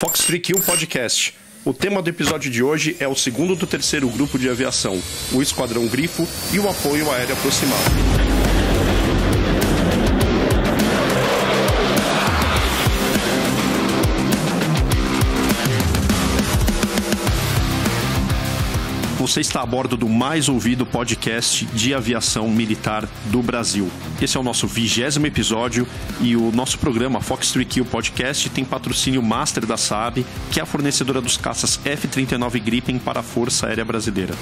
Fox 3Q Podcast. O tema do episódio de hoje é o segundo do terceiro grupo de aviação, o Esquadrão Grifo e o apoio aéreo aproximado. Você está a bordo do mais ouvido podcast de aviação militar do Brasil. Esse é o nosso 20º episódio e o nosso programa Fox 3Q Podcast tem patrocínio master da Saab, que é a fornecedora dos caças F-39 Gripen para a Força Aérea Brasileira.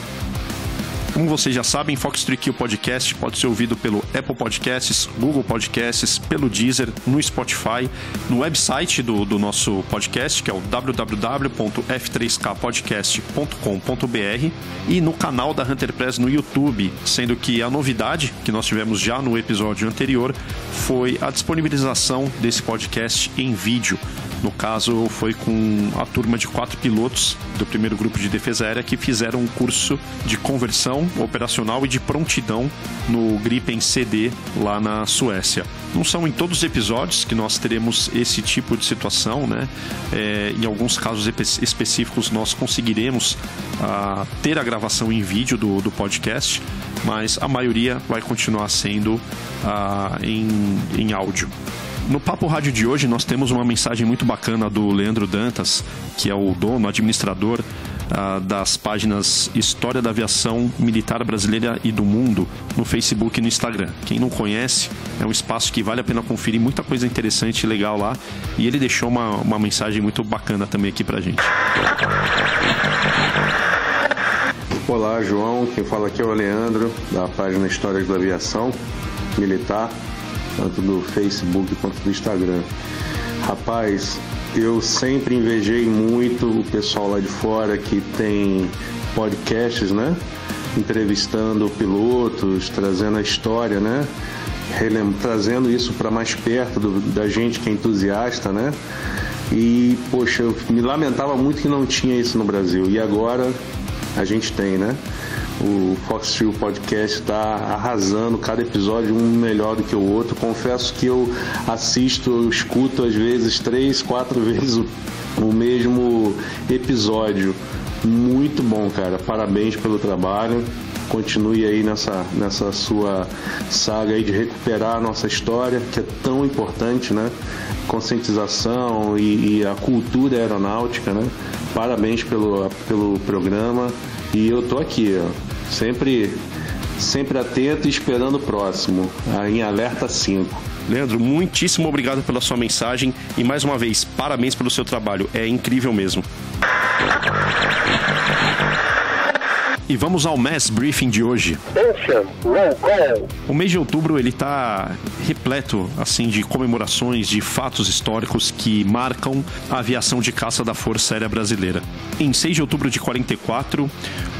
Como vocês já sabem, Fox 3Q Podcast pode ser ouvido pelo Apple Podcasts, Google Podcasts, pelo Deezer, no Spotify, no website do nosso podcast, que é o www.f3kpodcast.com.br e no canal da Hunter Press no YouTube, sendo que a novidade que nós tivemos já no episódio anterior foi a disponibilização desse podcast em vídeo. No caso, foi com a turma de 4 pilotos do primeiro grupo de defesa aérea que fizeram um curso de conversão operacional e de prontidão no Gripen CD lá na Suécia. Não são em todos os episódios que nós teremos esse tipo de situação, né? Em alguns casos específicos nós conseguiremos ter a gravação em vídeo do podcast, mas a maioria vai continuar sendo em áudio. No Papo Rádio de hoje nós temos uma mensagem muito bacana do Leandro Dantas, que é o dono, administrador das páginas História da Aviação Militar Brasileira e do Mundo no Facebook e no Instagram. Quem não conhece, é um espaço que vale a pena conferir, muita coisa interessante e legal lá, e ele deixou uma mensagem muito bacana também aqui pra gente. Olá, João, quem fala aqui é o Leandro, da página Histórias da Aviação Militar, tanto do Facebook quanto do Instagram. Rapaz, eu sempre invejei muito o pessoal lá de fora que tem podcasts, né? Entrevistando pilotos, trazendo a história, né? Trazendo isso para mais perto da gente que é entusiasta, né? E, poxa, eu me lamentava muito que não tinha isso no Brasil. E agora a gente tem, né? O Fox 3Q Podcast está arrasando, cada episódio um melhor do que o outro. Confesso que eu eu escuto às vezes 3, 4 vezes o mesmo episódio. Muito bom, cara. Parabéns pelo trabalho. Continue aí nessa sua saga aí de recuperar a nossa história, que é tão importante, né? Conscientização e a cultura aeronáutica, né? Parabéns pelo programa. E eu tô aqui, ó, sempre atento e esperando o próximo, em Alerta 5. Leandro, muitíssimo obrigado pela sua mensagem e mais uma vez, parabéns pelo seu trabalho, é incrível mesmo. E vamos ao Mass Briefing de hoje. O mês de outubro ele está repleto assim, de comemorações, de fatos históricos que marcam a aviação de caça da Força Aérea Brasileira. Em 6 de outubro de 44,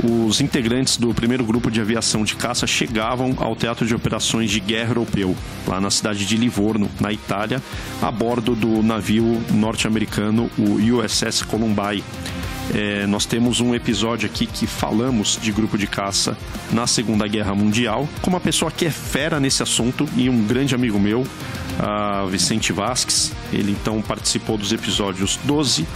os integrantes do primeiro grupo de aviação de caça chegavam ao Teatro de Operações de Guerra Europeu, lá na cidade de Livorno, na Itália, a bordo do navio norte-americano, o USS Columbine. Nós temos um episódio aqui que falamos de grupo de caça na Segunda Guerra Mundial, com uma pessoa que é fera nesse assunto e um grande amigo meu, Vicente Vasques. Ele então participou dos episódios 12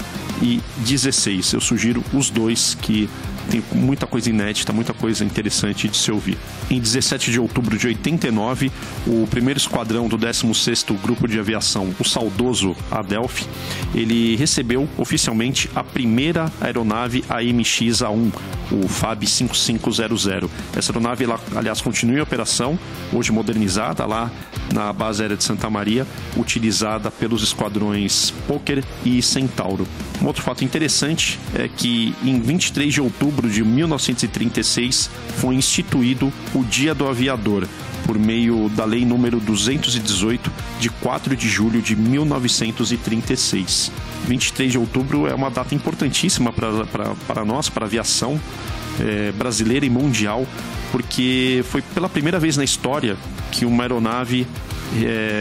e 16. Eu sugiro os dois, que tem muita coisa inédita, muita coisa interessante de se ouvir. Em 17 de outubro de 89, o primeiro esquadrão do 16º Grupo de Aviação, o saudoso Adelphi, ele recebeu oficialmente a primeira aeronave AMX-A1, o FAB 5500. Essa aeronave, ela, aliás, continua em operação, hoje modernizada lá na base aérea de Santa Maria, utilizada pelos esquadrões Poker e Centauro. Um outro fato interessante é que em 23 de outubro de 1936 foi instituído o Dia do Aviador, por meio da Lei número 218, de 4 de julho de 1936. 23 de outubro é uma data importantíssima para nós, para a aviação brasileira e mundial, porque foi pela primeira vez na história que uma aeronave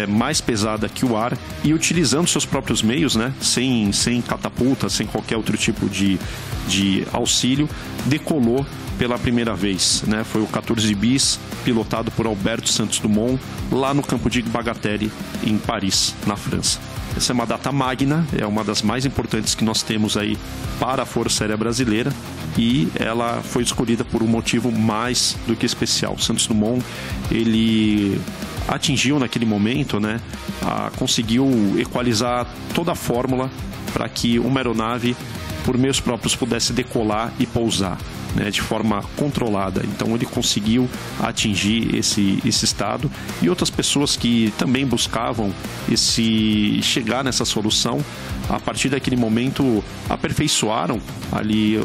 mais pesada que o ar e utilizando seus próprios meios, né, sem catapulta, sem qualquer outro tipo de auxílio, decolou pela primeira vez, né? Foi o 14 bis, pilotado por Alberto Santos Dumont, lá no campo de Bagatelle, em Paris, na França. Essa é uma data magna, é uma das mais importantes que nós temos aí para a Força Aérea Brasileira, e ela foi escolhida por um motivo mais do que especial. Santos Dumont, ele atingiu naquele momento, né, conseguiu equalizar toda a fórmula para que uma aeronave por meios próprios pudesse decolar e pousar, né, de forma controlada. Então ele conseguiu atingir esse estado, e outras pessoas que também buscavam chegar nessa solução, a partir daquele momento aperfeiçoaram ali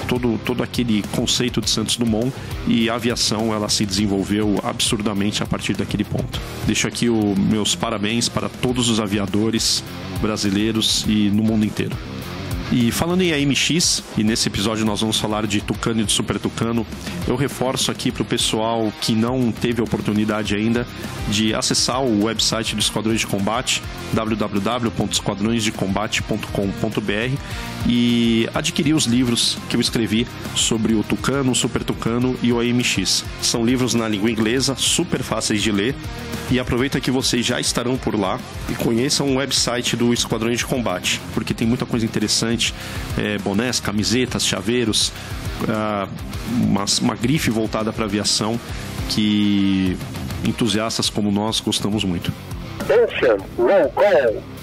todo aquele conceito de Santos Dumont, e a aviação ela se desenvolveu absurdamente a partir daquele ponto. Deixo aqui os meus parabéns para todos os aviadores brasileiros e no mundo inteiro. E falando em AMX, e nesse episódio nós vamos falar de Tucano e de Super Tucano, eu reforço aqui para o pessoal que não teve a oportunidade ainda de acessar o website do Esquadrões de Combate, www.esquadrõesdecombate.com.br, e adquirir os livros que eu escrevi sobre o Tucano, o Super Tucano e o AMX. São livros na língua inglesa, super fáceis de ler, e aproveita que vocês já estarão por lá e conheçam o website do Esquadrões de Combate, porque tem muita coisa interessante, bonés, camisetas, chaveiros, uma grife voltada para aviação que entusiastas como nós gostamos muito.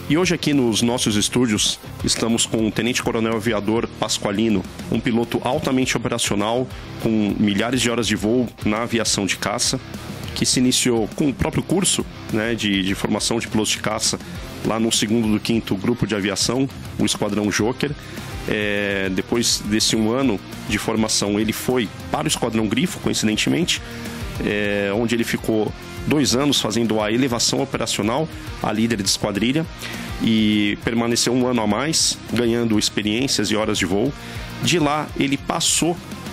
E hoje aqui nos nossos estúdios estamos com o Tenente Coronel Aviador Pasqualino, um piloto altamente operacional com milhares de horas de voo na aviação de caça, que se iniciou com o próprio curso, né, de formação de pilotos de caça lá no 2º do 5º Grupo de Aviação, o Esquadrão Joker. Depois desse 1 ano de formação, ele foi para o Esquadrão Grifo, coincidentemente, onde ele ficou 2 anos fazendo a elevação operacional, a líder de esquadrilha, e permaneceu 1 ano a mais, ganhando experiências e horas de voo. De lá, ele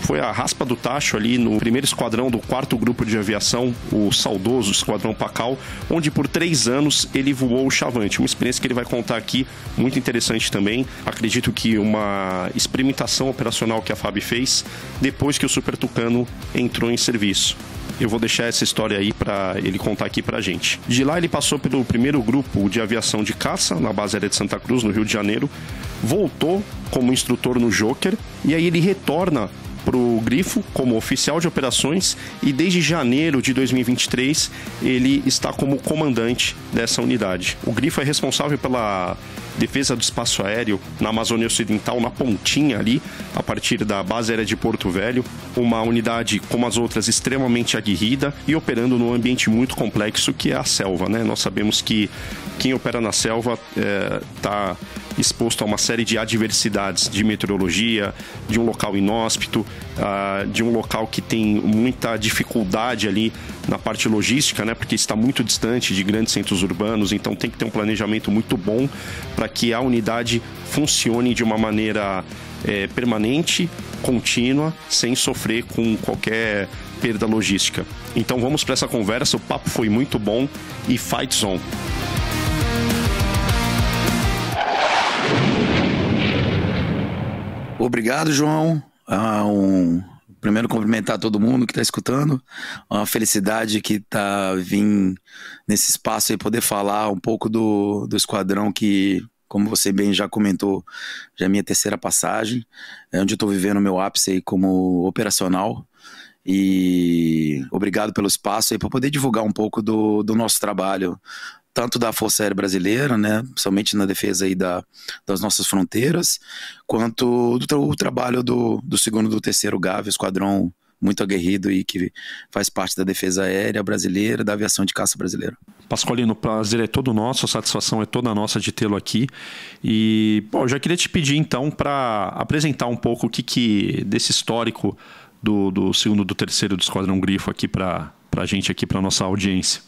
foi a raspa do tacho ali no 1º Esquadrão do 4º Grupo de Aviação, o saudoso Esquadrão Pacal, onde por 3 anos ele voou o Chavante. Uma experiência que ele vai contar aqui, muito interessante também. Acredito que uma experimentação operacional que a FAB fez depois que o Super Tucano entrou em serviço. Eu vou deixar essa história aí para ele contar aqui pra gente. De lá ele passou pelo 1º Grupo de Aviação de Caça, na base aérea de Santa Cruz, no Rio de Janeiro. Voltou como instrutor no Joker, e aí ele retorna para o Grifo como oficial de operações, e desde janeiro de 2023 ele está como comandante dessa unidade. O Grifo é responsável pela defesa do espaço aéreo na Amazônia Ocidental, na pontinha ali, a partir da base aérea de Porto Velho, uma unidade como as outras extremamente aguerrida e operando num ambiente muito complexo que é a selva, né? Nós sabemos que quem opera na selva está exposto a uma série de adversidades de meteorologia, de um local inóspito, de um local que tem muita dificuldade ali na parte logística, né? Porque está muito distante de grandes centros urbanos, então tem que ter um planejamento muito bom para que a unidade funcione de uma maneira permanente, contínua, sem sofrer com qualquer perda logística. Então vamos para essa conversa, o papo foi muito bom e fight zone. Obrigado, João. Primeiro, cumprimentar todo mundo que está escutando. Uma felicidade que está vindo nesse espaço e poder falar um pouco do esquadrão que, como você bem já comentou, já é minha 3ª passagem, é onde eu estou vivendo o meu ápice aí como operacional. E obrigado pelo espaço aí para poder divulgar um pouco do nosso trabalho, tanto da Força Aérea Brasileira, né, somente na defesa aí das nossas fronteiras, quanto do trabalho do 2º e do 3º GAV, esquadrão muito aguerrido e que faz parte da defesa aérea brasileira, da aviação de caça brasileira. Pasqualino, o prazer é todo nosso, a satisfação é toda nossa de tê-lo aqui. E, eu já queria te pedir então para apresentar um pouco o que desse histórico do 2º e do 3º do Esquadrão Grifo aqui para a gente, aqui para nossa audiência.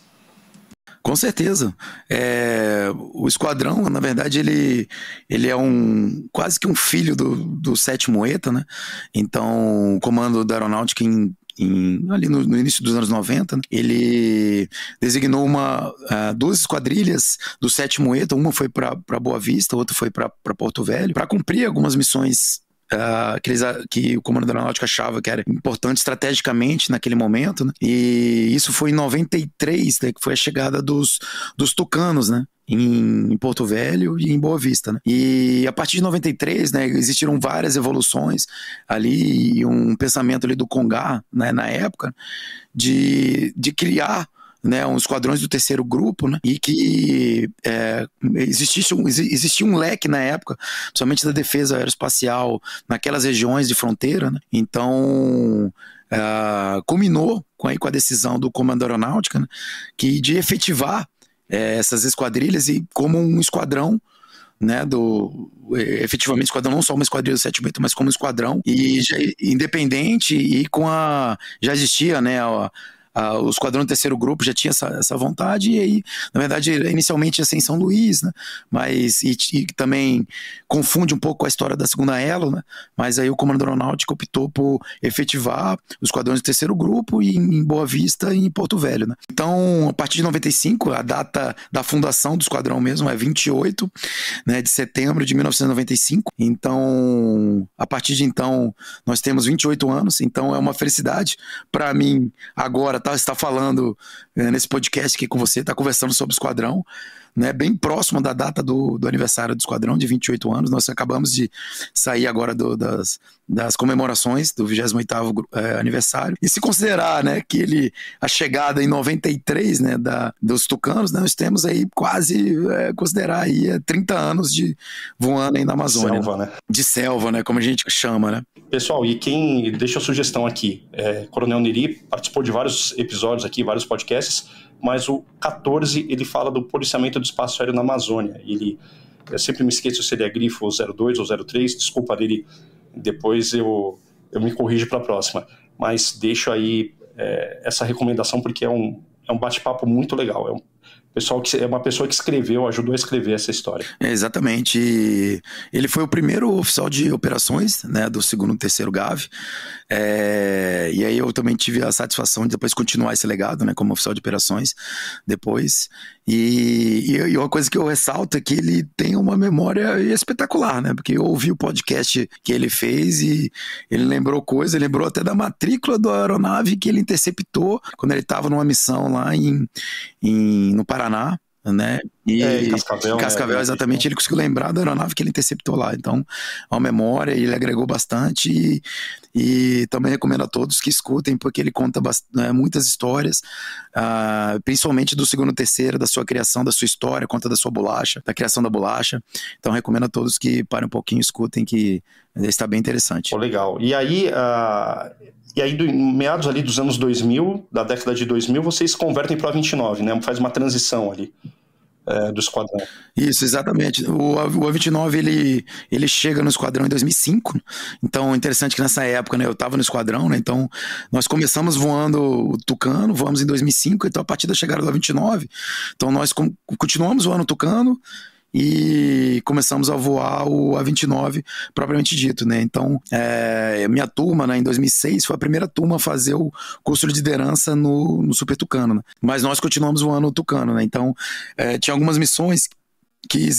Com certeza. O esquadrão, na verdade, ele é quase que um filho do 7º ETA, né? Então, o comando da aeronáutica ali no início dos anos 90, né? Ele designou 2 esquadrilhas do 7º ETA, uma foi para Boa Vista, outra foi para Porto Velho, para cumprir algumas missões que o comando da aeronáutica achava que era importante estrategicamente naquele momento, né? E isso foi em 93, né, que foi a chegada dos tucanos, né? em Porto Velho e em Boa Vista, né? E a partir de 93, né, existiram várias evoluções ali, e um pensamento ali do Congar, né, na época, de criar, né, uns esquadrões do terceiro grupo, né, e que existia um leque na época, somente da defesa aeroespacial naquelas regiões de fronteira, né? Então culminou com a decisão do Comando Aeronáutica, né, de efetivar essas esquadrilhas e como um esquadrão, né, efetivamente esquadrão, não só uma esquadrilha do 78, mas como um esquadrão, e independente, e já existia, né, o esquadrão do terceiro grupo já tinha essa vontade, e aí, na verdade, inicialmente ia ser em São Luís, né, mas, e também confunde um pouco com a história da segunda Elo, né, mas aí o Comando Aeronáutico optou por efetivar os esquadrões do terceiro grupo em Boa Vista e em Porto Velho, né. Então, a partir de 95, a data da fundação do esquadrão mesmo é 28, né, de setembro de 1995, então, a partir de então, nós temos 28 anos, então é uma felicidade para mim agora estar falando nesse podcast aqui com você, estar conversando sobre o esquadrão, né, bem próximo da data do aniversário do esquadrão, de 28 anos. Nós acabamos de sair agora das comemorações do 28º aniversário, e se considerar, né, que a chegada em 93, né, dos tucanos, né, nós temos aí quase, considerar aí 30 anos de voando aí na Amazônia. Selva, né? De selva, né, como a gente chama, né. Pessoal, e quem deixa a sugestão aqui, Coronel Neri participou de vários episódios aqui, vários podcasts, mas o 14 ele fala do policiamento do espaço aéreo na Amazônia. Eu sempre me esqueço se ele é grifo 02 ou 03, desculpa dele, depois eu me corrijo para a próxima. Mas deixo aí essa recomendação porque é um bate-papo muito legal. É uma pessoa que ajudou a escrever essa história. Exatamente. Ele foi o primeiro oficial de operações, né, do 2º e 3º GAV. E aí eu também tive a satisfação de depois continuar esse legado, né, como oficial de operações depois. E uma coisa que eu ressalto é que ele tem uma memória espetacular, né? Porque eu ouvi o podcast que ele fez e ele lembrou até da matrícula da aeronave que ele interceptou quando ele estava numa missão lá no Paraná, né? Em Cascavel, exatamente, ele conseguiu lembrar da aeronave que ele interceptou lá. Então, a memória, ele agregou bastante e também recomendo a todos que escutem, porque ele conta muitas histórias, principalmente do 2º e 3º, da sua criação, da sua história, conta da sua bolacha, da criação da bolacha. Então, recomendo a todos que parem um pouquinho e escutem, que está bem interessante. Legal. E aí, meados ali dos anos 2000, da década de 2000, vocês convertem para o A29, né? Faz uma transição ali do esquadrão. Isso, exatamente. O A29, ele chega no esquadrão em 2005, então é interessante que nessa época, né, eu estava no esquadrão, né, então nós começamos voando o Tucano, voamos em 2005, então a partir da chegada do A29, então nós continuamos voando o Tucano, e começamos a voar o A29 propriamente dito, né? Então, minha turma, né, em 2006, foi a primeira turma a fazer o curso de liderança no Super Tucano, né? Mas nós continuamos voando o Tucano, né? Então, tinha algumas missões que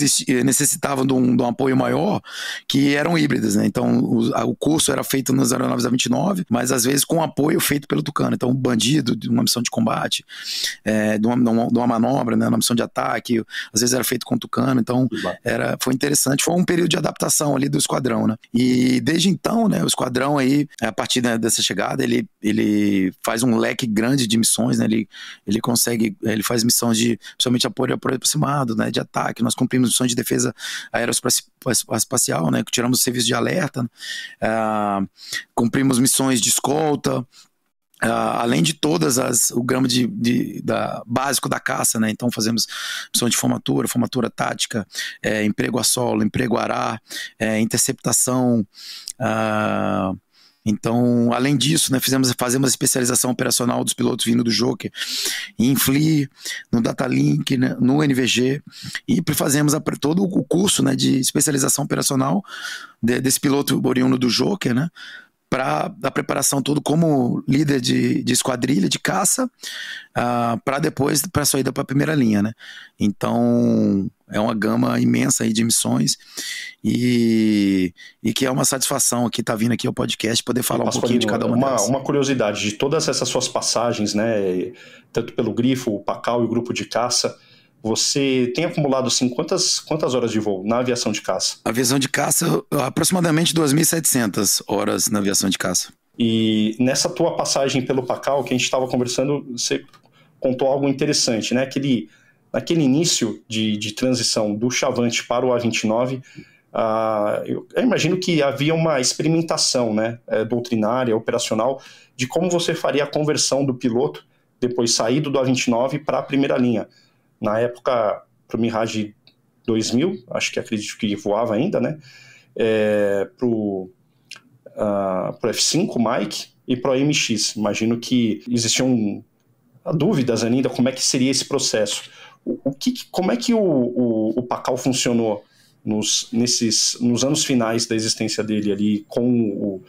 necessitavam de um apoio maior, que eram híbridas, né? Então, o curso era feito nas aeronaves A29, mas às vezes com apoio feito pelo Tucano. Então, um bandido de uma missão de combate, de uma manobra, né? Uma missão de ataque, às vezes era feito com o Tucano. Então, foi interessante. Foi um período de adaptação ali do esquadrão, né? E desde então, né, o esquadrão aí, a partir dessa chegada, ele faz um leque grande de missões, né? Ele faz missões de, principalmente apoio aproximado, né? De ataque. Nós cumprimos missões de defesa aeroespacial, né? Tiramos o serviço de alerta, cumprimos missões de escolta, além de todas o grama básico da caça, né? Então fazemos missão de formatura tática, emprego a solo, emprego a ar, interceptação. Então, além disso, né, fazemos a especialização operacional dos pilotos vindo do Joker em FLI, no Datalink, né, no NVG, e fazemos todo o curso, né, de especialização operacional desse piloto oriundo do Joker, né, para a preparação toda como líder de esquadrilha, de caça, para depois, para a saída para a primeira linha, né? Então, é uma gama imensa aí de missões e que é uma satisfação aqui estar vindo aqui ao podcast, poder falar um pouquinho de cada uma delas. Uma curiosidade, de todas essas suas passagens, né, tanto pelo Grifo, o Pacal e o grupo de caça, você tem acumulado assim, quantas horas de voo na aviação de caça? Aviação de caça, aproximadamente 2.700 horas na aviação de caça. E nessa tua passagem pelo PACAL, que a gente estava conversando, você contou algo interessante, né? Naquele início de transição do Chavante para o A29, eu imagino que havia uma experimentação, né, doutrinária, operacional, de como você faria a conversão do piloto, depois saído do A29 para a primeira linha. Na época, para o Mirage 2000, acredito que voava ainda, né, para o F5 Mike e para o MX. Imagino que existiam dúvidas ainda como é que seria esse processo. Como é que o PACAL funcionou nos anos finais da existência dele ali, com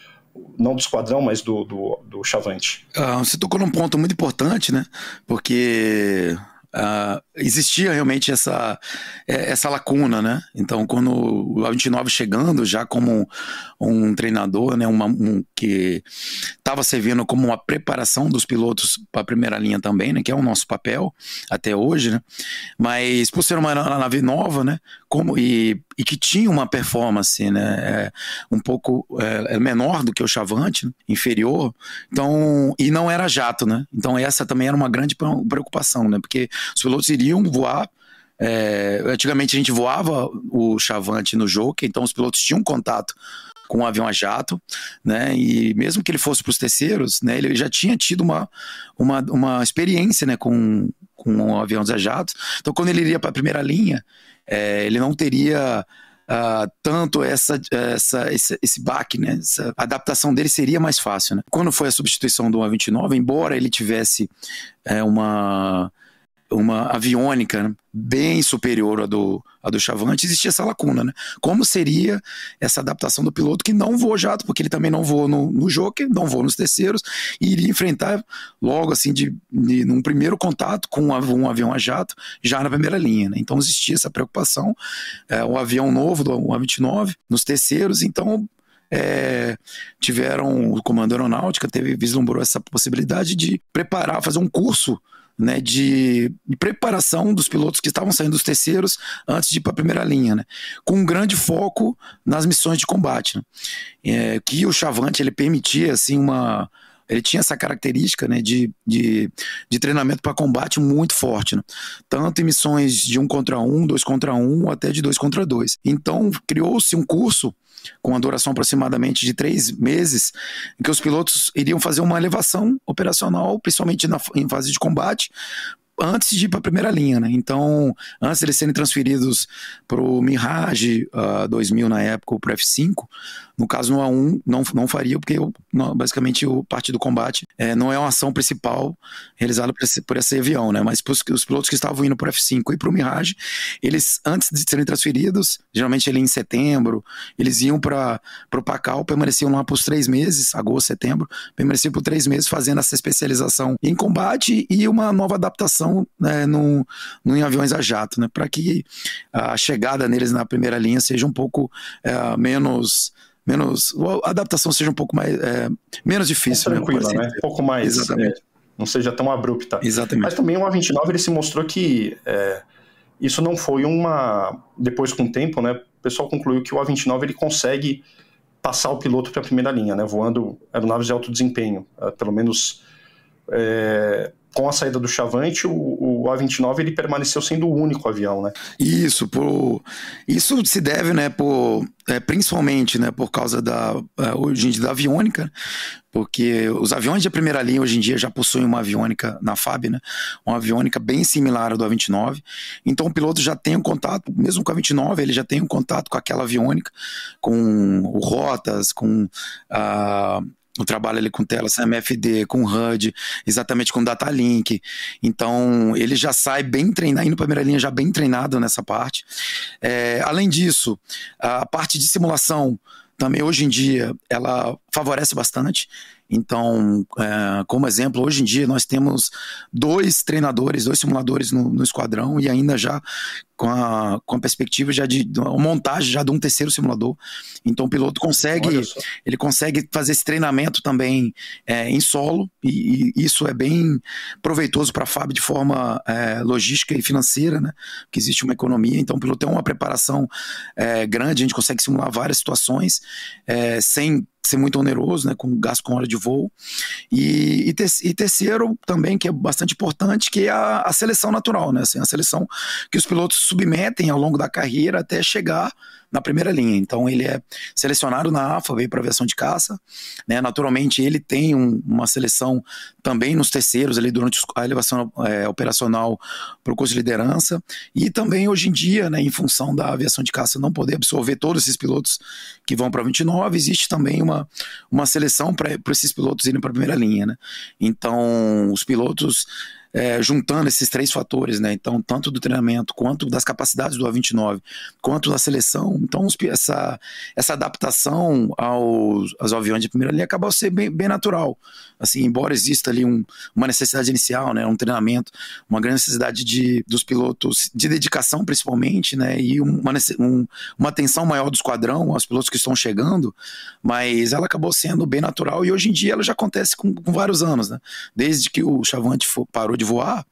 não do esquadrão, mas do Chavante? Você tocou num ponto muito importante, né? Porque existia realmente essa lacuna, né? Então, quando o A29 chegando já como um treinador, né, que estava servindo como uma preparação dos pilotos para a primeira linha também, né, que é o nosso papel até hoje, né? Mas por ser uma nave nova, né, e que tinha uma performance, né, um pouco menor do que o Chavante, né, inferior, então, e não era jato, né? Então essa também era uma grande preocupação, né? Porque os pilotos iriam voar. Antigamente a gente voava o Chavante no Joker, então os pilotos tinham contato com o avião a jato, né? E mesmo que ele fosse para os terceiros, né, ele já tinha tido uma experiência, né, com um avião a jato. Então quando ele iria para a primeira linha, ele não teria tanto esse baque, né? Essa adaptação dele seria mais fácil, né? Quando foi a substituição do A29, embora ele tivesse uma aviônica, né, bem superior à do Chavante, existia essa lacuna, né? Como seria essa adaptação do piloto que não voa jato, porque ele também não voa no Joker, não voa nos terceiros, e iria enfrentar logo assim, num primeiro contato com um avião a jato, já na primeira linha, né? Então existia essa preocupação, o avião novo do A29 nos terceiros, então o Comando Aeronáutica vislumbrou essa possibilidade de fazer um curso, né, de preparação dos pilotos que estavam saindo dos terceiros antes de ir para a primeira linha, né, com um grande foco nas missões de combate, né, que o Chavante ele permitia assim ele tinha essa característica, né, de treinamento para combate muito forte, né? Tanto em missões de 1 contra 1, 2 contra 1, ou até de 2 contra 2. Então criou-se um curso com a duração aproximadamente de 3 meses, em que os pilotos iriam fazer uma elevação operacional, principalmente em fase de combate, antes de ir para a primeira linha, né? Então, antes de eles serem transferidos para o Mirage 2000 na época, ou para o F5, no caso no A1 não faria, porque basicamente parte do combate não é uma ação principal realizada por esse avião, né? Mas os pilotos que estavam indo para o F5 e para o Mirage, eles, antes de serem transferidos, geralmente em setembro, eles iam para o PACAL, permaneciam lá por 3 meses, agosto, setembro, permaneciam por 3 meses fazendo essa especialização em combate e uma nova adaptação, né, em aviões a jato, né, para que a chegada neles na primeira linha seja um pouco a adaptação seja um pouco menos difícil. Tranquila, né? Um pouco mais... Exatamente. Não seja tão abrupta. Exatamente. Mas também o A29 ele se mostrou que isso não foi depois com o tempo, né? O pessoal concluiu que o A29 ele consegue passar o piloto para a primeira linha, né? Voando aeronaves de alto desempenho. Pelo menos com a saída do Chavante, o A29 ele permaneceu sendo o único avião, né? Isso se deve, né, principalmente, né, por causa hoje em dia da aviônica, porque os aviões de primeira linha hoje em dia já possuem uma aviônica na FAB, né, uma aviônica bem similar ao do A29, então o piloto já tem um contato, mesmo com a A29, ele já tem um contato com aquela aviônica, com o rotas, com o trabalho ali com telas MFD, com HUD, exatamente com Datalink. Então ele já sai bem treinado, indo para a primeira linha já bem treinado nessa parte. Além disso, a parte de simulação também hoje em dia ela favorece bastante. Então, como exemplo, hoje em dia nós temos 2 treinadores, 2 simuladores no esquadrão, e ainda já com a perspectiva já de uma montagem já de um 3º simulador. Então o piloto consegue fazer esse treinamento também em solo, e isso é bem proveitoso para a FAB de forma logística e financeira, né? Porque existe uma economia, então o piloto tem uma preparação grande, a gente consegue simular várias situações sem ser muito oneroso, né, com gasto com hora de voo. E terceiro também, que é bastante importante, que é a seleção natural, né, assim, a seleção que os pilotos submetem ao longo da carreira até chegar na primeira linha. Então ele é selecionado na AFA, veio para aviação de caça, né? Naturalmente ele tem uma seleção também nos terceiros ali durante a elevação operacional para o curso de liderança, e também hoje em dia, né, em função da aviação de caça não poder absorver todos esses pilotos que vão para a 29, existe também uma seleção para esses pilotos irem para a primeira linha, né? Então os pilotos juntando esses 3 fatores, né? Então, tanto do treinamento, quanto das capacidades do A29, quanto da seleção, então essa adaptação aos aviões de primeira linha acaba sendo bem natural. Assim, embora exista ali uma necessidade inicial, né? Um treinamento, uma grande necessidade dos pilotos, de dedicação principalmente, né? E uma atenção maior do esquadrão aos pilotos que estão chegando, mas ela acabou sendo bem natural, e hoje em dia ela já acontece com vários anos, né? Desde que o Chavante parou de voar,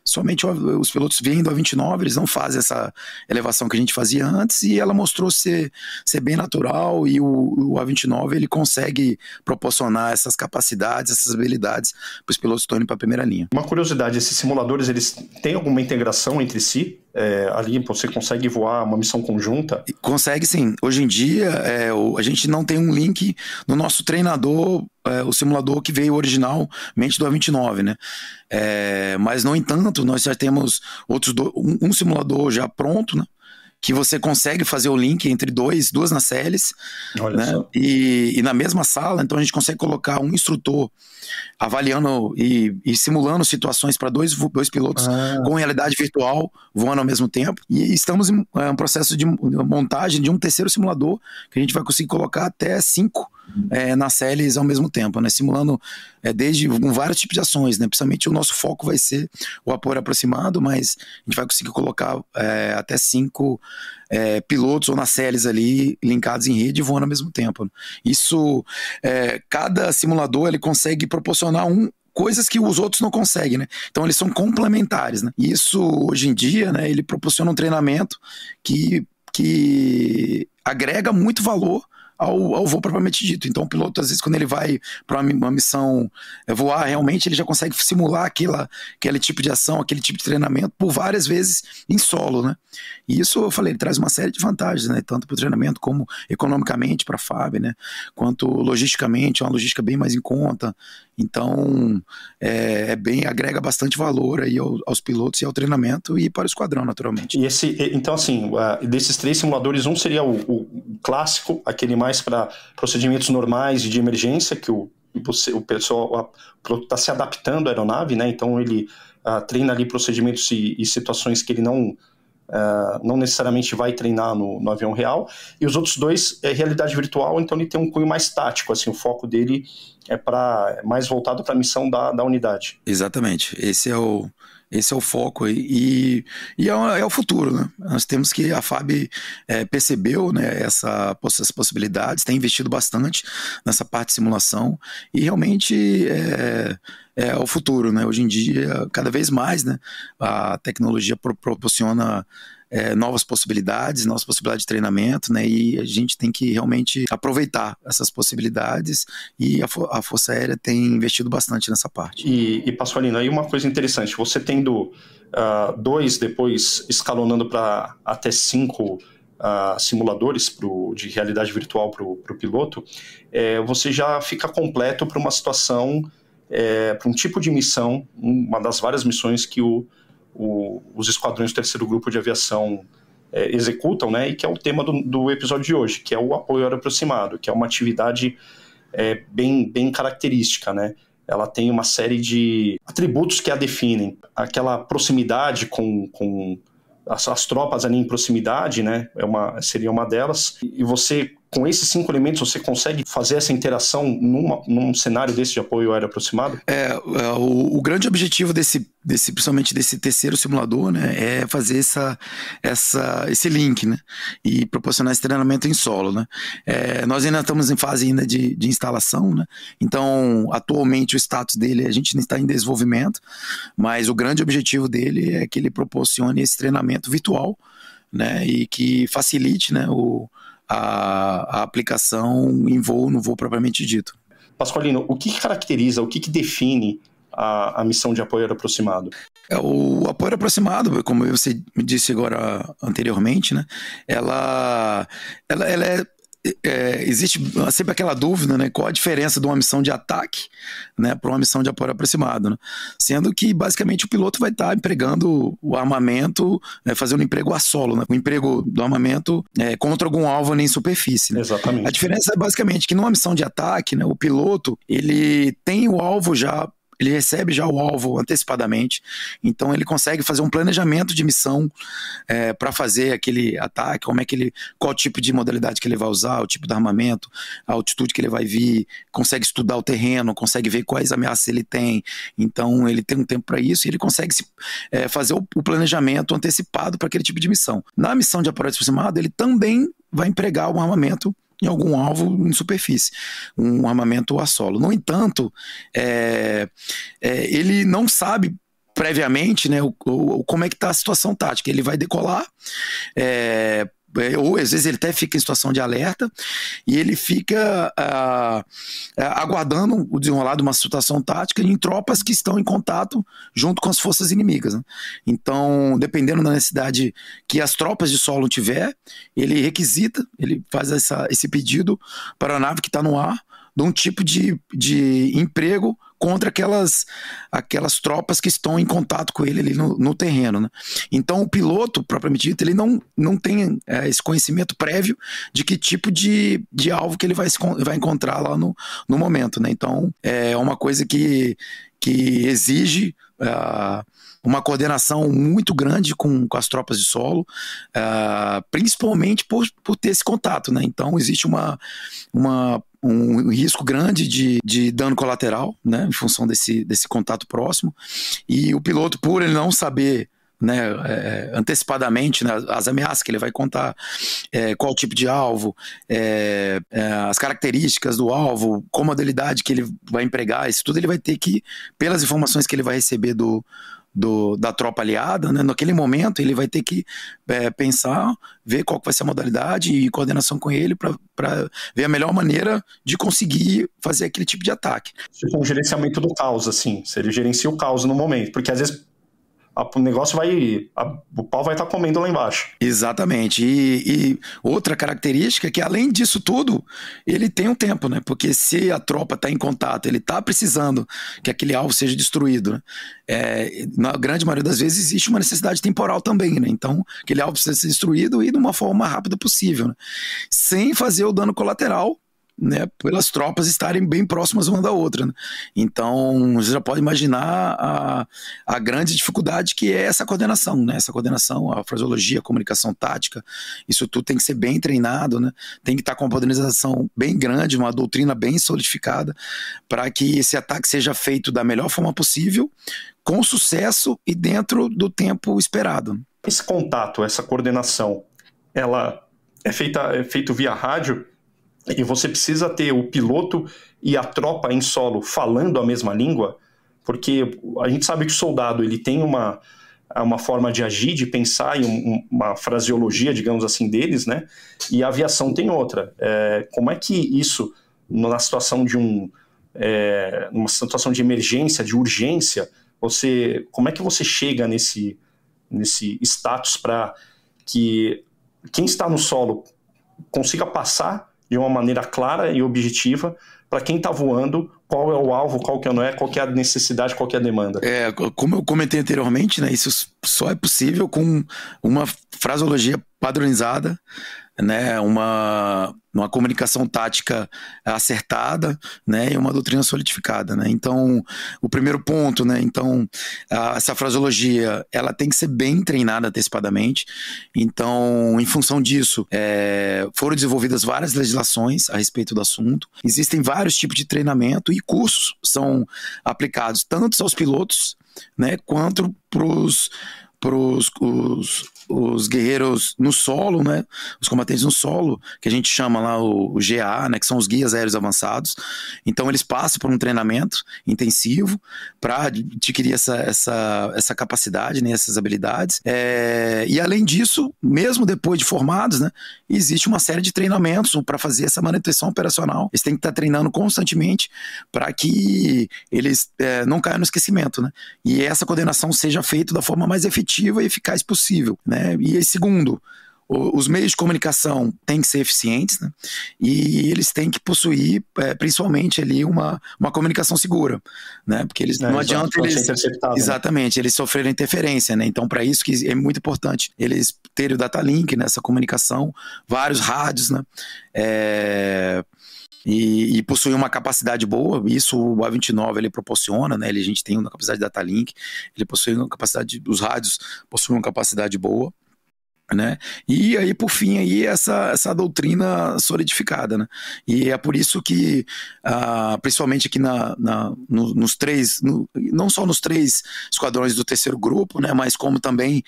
somente os pilotos vindo a 29, eles não fazem essa elevação que a gente fazia antes, e ela mostrou ser bem natural, e o A29 ele consegue proporcionar essas capacidades, essas habilidades para os pilotos que estão indo para a primeira linha. Uma curiosidade, esses simuladores, eles têm alguma integração entre si? Ali você consegue voar uma missão conjunta? Consegue sim. Hoje em dia a gente não tem um link no nosso treinador, o simulador que veio originalmente do A29, né? Mas no entanto nós já temos um simulador já pronto, né? Que você consegue fazer o link entre duas nacelles, né? E na mesma sala, então a gente consegue colocar um instrutor avaliando e simulando situações para dois pilotos com realidade virtual voando ao mesmo tempo, e estamos em um processo de montagem de um 3º simulador que a gente vai conseguir colocar até 5 nacelles ao mesmo tempo, né? Simulando desde vários tipos de ações, né? Principalmente o nosso foco vai ser o apoio aproximado, mas a gente vai conseguir colocar até 5 pilotos ou nacelles ali linkados em rede voando ao mesmo tempo. Isso, cada simulador ele consegue proporcionar coisas que os outros não conseguem, né? Então eles são complementares, né? E isso hoje em dia, né, ele proporciona um treinamento que agrega muito valor ao voo propriamente dito. Então o piloto, às vezes, quando ele vai para uma missão voar, realmente ele já consegue simular aquele tipo de ação, aquele tipo de treinamento por várias vezes em solo, né? E isso, eu falei, ele traz uma série de vantagens, né? Tanto para o treinamento como economicamente para a FAB, né? Quanto logisticamente, é uma logística bem mais em conta. Então agrega bastante valor aí aos pilotos e ao treinamento e para o esquadrão, naturalmente. Então, assim, desses 3 simuladores, um seria o clássico, aquele mais para procedimentos normais e de emergência, que o pessoal está se adaptando à aeronave, né? Então ele treina ali procedimentos e situações que ele não necessariamente vai treinar no avião real, e os outros 2 é realidade virtual, então ele tem um cunho mais tático, assim, o foco dele é mais voltado para a missão da unidade. Exatamente, esse é o foco e é o futuro, né? Nós temos que a FAB percebeu, né, essas possibilidades, tem investido bastante nessa parte de simulação, e realmente é o futuro, né? Hoje em dia, cada vez mais, né, a tecnologia proporciona novas possibilidades de treinamento, né? E a gente tem que realmente aproveitar essas possibilidades, e a Força Aérea tem investido bastante nessa parte. E Pasqualino, aí uma coisa interessante, você tendo 2, depois escalonando para até 5 simuladores de realidade virtual para o piloto, você já fica completo para uma situação, para um tipo de missão, uma das várias missões que os esquadrões do 3º grupo de aviação executam, né, e que é o tema do episódio de hoje, que é o apoio aproximado, que é uma atividade bem característica, né? Ela tem uma série de atributos que a definem, aquela proximidade com as tropas ali em proximidade, né, seria uma delas, e você com esses 5 elementos você consegue fazer essa interação num cenário desse de apoio aéreo aproximado? O grande objetivo principalmente desse terceiro simulador, né, é fazer esse link, né, e proporcionar esse treinamento em solo, né. Nós ainda estamos em fase ainda de instalação, né, então atualmente o status dele a gente está em desenvolvimento, mas o grande objetivo dele é que ele proporcione esse treinamento virtual, né, e que facilite, né, a aplicação em voo, no voo propriamente dito. Pasqualino, o que caracteriza, o que define a missão de apoio aéreo aproximado? O apoio aproximado, como você me disse agora anteriormente, né, ela existe sempre aquela dúvida, né, qual a diferença de uma missão de ataque, né, para uma missão de apoio aproximado, né? Sendo que basicamente o piloto vai estar empregando o armamento, fazendo um emprego a solo, né, o emprego do armamento contra algum alvo em superfície, né? Exatamente. A diferença é basicamente que numa missão de ataque, né, o piloto ele tem o alvo já, ele recebe já o alvo antecipadamente, então ele consegue fazer um planejamento de missão para fazer aquele ataque, qual tipo de modalidade que ele vai usar, o tipo de armamento, a altitude que ele vai vir, consegue estudar o terreno, consegue ver quais ameaças ele tem, então ele tem um tempo para isso e ele consegue fazer o planejamento antecipado para aquele tipo de missão. Na missão de apoio aproximado, ele também vai empregar um armamento em algum alvo em superfície, um armamento a solo. No entanto, ele não sabe previamente, né, como é que está a situação tática. Ele vai decolar, ou às vezes ele até fica em situação de alerta e ele fica aguardando o desenrolar de uma situação tática em tropas que estão em contato junto com as forças inimigas, né? Então, dependendo da necessidade que as tropas de solo tiver, ele requisita, ele faz esse pedido para a nave que está no ar de um tipo de emprego contra aquelas tropas que estão em contato com ele ali no terreno, né? Então o piloto, propriamente dito, ele não tem esse conhecimento prévio de que tipo de alvo que ele vai encontrar lá no momento, né? Então é uma coisa que exige uma coordenação muito grande com as tropas de solo, principalmente por ter esse contato, né? Então existe um risco grande de dano colateral, né, em função desse contato próximo, e o piloto, por ele não saber, né, antecipadamente, né, as ameaças que ele vai contar, qual tipo de alvo, as características do alvo, qual modalidade que ele vai empregar, isso tudo ele vai ter que, pelas informações que ele vai receber da tropa aliada, né, naquele momento ele vai ter que pensar, ver qual que vai ser a modalidade e coordenação com ele para ver a melhor maneira de conseguir fazer aquele tipo de ataque. Tipo um gerenciamento do caos, assim, se ele gerencia o caos no momento, porque às vezes o negócio o pau vai estar comendo lá embaixo. Exatamente. E outra característica é que, além disso tudo, ele tem um tempo, né? Porque se a tropa está em contato, ele está precisando que aquele alvo seja destruído, né? Na grande maioria das vezes existe uma necessidade temporal também, né? Então, aquele alvo precisa ser destruído e de uma forma mais rápida possível, né? Sem fazer o dano colateral, né, pelas tropas estarem bem próximas uma da outra, né? Então você já pode imaginar a grande dificuldade que é essa coordenação, né? Essa coordenação, a fraseologia, a comunicação tática, isso tudo tem que ser bem treinado, né? Tem que estar com uma padronização bem grande, uma doutrina bem solidificada para que esse ataque seja feito da melhor forma possível, com sucesso e dentro do tempo esperado. Esse contato, essa coordenação, ela é feito via rádio? E você precisa ter o piloto e a tropa em solo falando a mesma língua, porque a gente sabe que o soldado ele tem uma forma de agir, de pensar em uma fraseologia, digamos assim, deles, né? E a aviação tem outra. Como é que isso, na situação numa situação de emergência, de urgência, como é que você chega nesse status para que quem está no solo consiga passar de uma maneira clara e objetiva para quem está voando, qual é o alvo, qual que não é, qual que é a necessidade, qual que é a demanda. Como eu comentei anteriormente, né, isso só é possível com uma fraseologia padronizada, né, uma comunicação tática acertada, né, e uma doutrina solidificada, né? Então, o primeiro ponto, né, então, essa fraseologia, ela tem que ser bem treinada antecipadamente. Então, em função disso, foram desenvolvidas várias legislações a respeito do assunto. Existem vários tipos de treinamento e cursos são aplicados tanto aos pilotos, né, quanto os guerreiros no solo, né? Os combatentes no solo, que a gente chama lá o GA, né? Que são os guias aéreos avançados. Então eles passam por um treinamento intensivo para adquirir essa capacidade, né? Essas habilidades. E além disso, mesmo depois de formados, né? Existe uma série de treinamentos para fazer essa manutenção operacional. Eles têm que estar treinando constantemente para que eles não caiam no esquecimento, né? E essa coordenação seja feita da forma mais efetiva e eficaz possível, né? E segundo, os meios de comunicação têm que ser eficientes, né? E eles têm que possuir, principalmente ali, uma comunicação segura, né? Porque eles não adianta eles, exatamente, eles sofrerem interferência, né? Então, para isso que é muito importante eles terem o data link nessa comunicação, vários rádios, né? E possui uma capacidade boa. Isso o A29 ele proporciona, né? A gente tem uma capacidade de data link, ele possui uma capacidade, os rádios possuem uma capacidade boa, né? E aí, por fim, aí essa doutrina solidificada, né? E é por isso que, principalmente aqui nos três, não só nos 3 esquadrões do terceiro grupo, né? Mas como também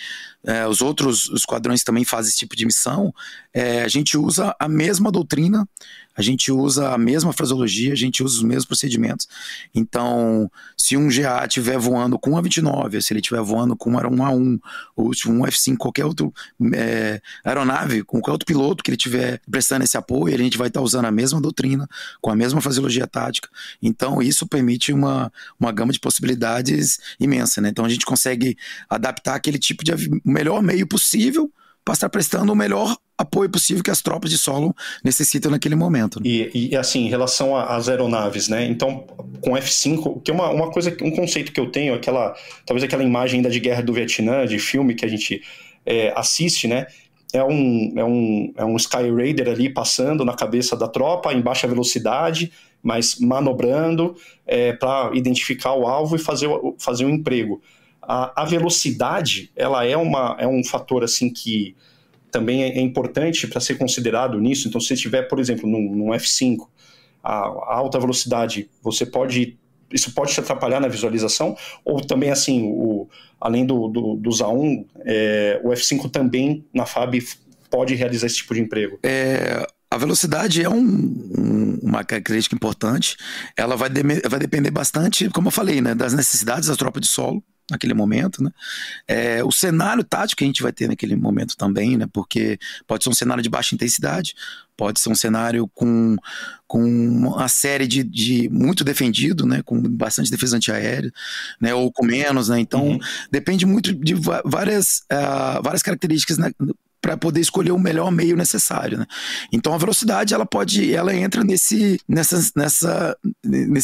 os outros esquadrões também fazem esse tipo de missão, a gente usa a mesma doutrina, a gente usa a mesma fraseologia, a gente usa os mesmos procedimentos. Então, se um GA estiver voando com um A29, se ele estiver voando com um A1, ou um F5, qualquer outro aeronave, com qualquer outro piloto que ele estiver prestando esse apoio, a gente vai estar usando a mesma doutrina, com a mesma fraseologia tática. Então, isso permite uma gama de possibilidades imensa, né? Então, a gente consegue adaptar aquele tipo de melhor meio possível para estar prestando o melhor apoio possível que as tropas de solo necessitam naquele momento. Né? E assim, em relação às aeronaves, né? Então, com F5, que é uma coisa, um conceito que eu tenho, talvez aquela imagem ainda de guerra do Vietnã, de filme que a gente assiste, né? É um Sky Raider ali passando na cabeça da tropa em baixa velocidade, mas manobrando para identificar o alvo e fazer o emprego. A velocidade, ela é um fator assim que também é importante para ser considerado nisso. Então, se você tiver, por exemplo, num F5, a alta velocidade, isso pode te atrapalhar na visualização, ou também, assim, além dos A1, o F5 também, na FAB, pode realizar esse tipo de emprego? A velocidade é uma característica importante. Ela vai depender bastante, como eu falei, né, das necessidades da tropa de solo, naquele momento, né? O cenário tático que a gente vai ter naquele momento também, né? Porque pode ser um cenário de baixa intensidade, pode ser um cenário com uma série de muito defendido, né? Com bastante defesa antiaérea, né? Ou com menos, né? Então, depende muito de várias características, né? Para poder escolher o melhor meio necessário, né? Então a velocidade ela entra nesse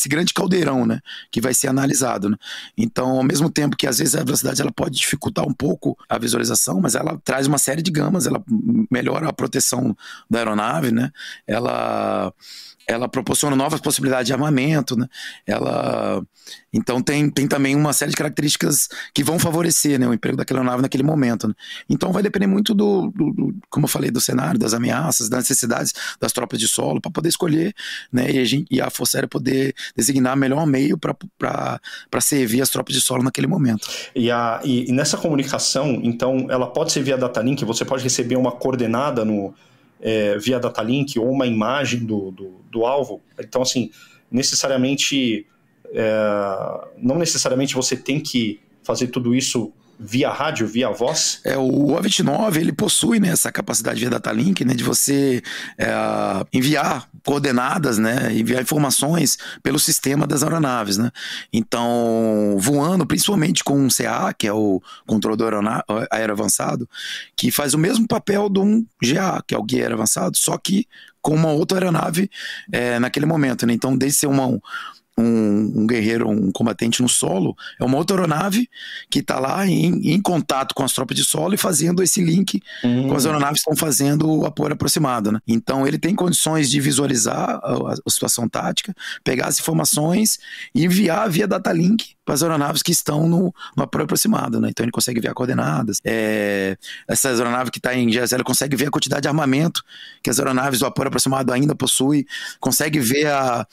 grande caldeirão, né? Que vai ser analisado, né? Então, ao mesmo tempo que às vezes a velocidade ela pode dificultar um pouco a visualização, mas ela traz uma série de gamas, ela melhora a proteção da aeronave, né? Ela proporciona novas possibilidades de armamento, né? Então tem também uma série de características que vão favorecer, né, o emprego daquela aeronave naquele momento, né? Então vai depender muito como eu falei, do cenário, das ameaças, das necessidades das tropas de solo, para poder escolher, né, e a Força Aérea poder designar melhor meio para servir as tropas de solo naquele momento. E nessa comunicação, então, ela pode ser via data link, você pode receber uma coordenada via data link ou uma imagem do alvo. Então, assim, não necessariamente você tem que fazer tudo isso via rádio, via voz? O A29, ele possui, né, essa capacidade via data link, né, de você enviar coordenadas, né, enviar informações pelo sistema das aeronaves, né. Então, voando principalmente com um CA, que é o controlador aéreo avançado, que faz o mesmo papel de um GA, que é o guia aéreo avançado, só que com uma outra aeronave naquele momento, né. Então, desde ser um guerreiro, um combatente no solo, é uma outra aeronave que está lá em contato com as tropas de solo e fazendo esse link com as aeronaves que estão fazendo o apoio aproximado, né? Então ele tem condições de visualizar a situação tática, pegar as informações e enviar via data link para as aeronaves que estão no apoio aproximado, né? Então ele consegue ver as coordenadas. Essa aeronave que está em GSL consegue ver a quantidade de armamento que as aeronaves do apoio aproximado ainda possuem, consegue ver a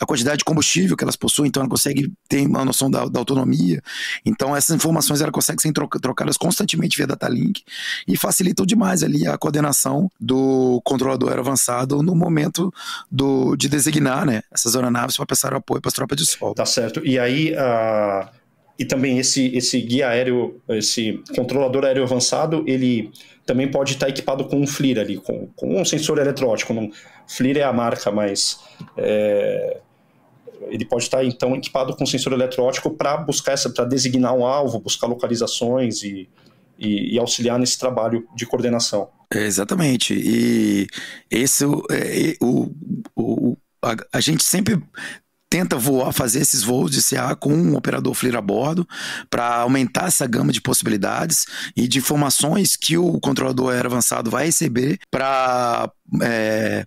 quantidade de combustível que elas possuem, então ela consegue ter uma noção da autonomia. Então essas informações ela consegue ser trocadas constantemente via data link e facilitam demais ali a coordenação do controlador aéreo avançado no momento de designar, né, essas aeronaves para prestar apoio para as tropas de solo. Tá certo. E aí, e também esse guia aéreo, esse controlador aéreo avançado, ele também pode estar equipado com um FLIR ali, com um sensor eletroótico. FLIR é a marca, mas ele pode estar então equipado com um sensor eletroótico para buscar para designar um alvo, buscar localizações e auxiliar nesse trabalho de coordenação. Exatamente. E esse a gente sempre tenta fazer esses voos de CA com um operador FLIR a bordo para aumentar essa gama de possibilidades e de informações que o controlador aéreo avançado vai receber para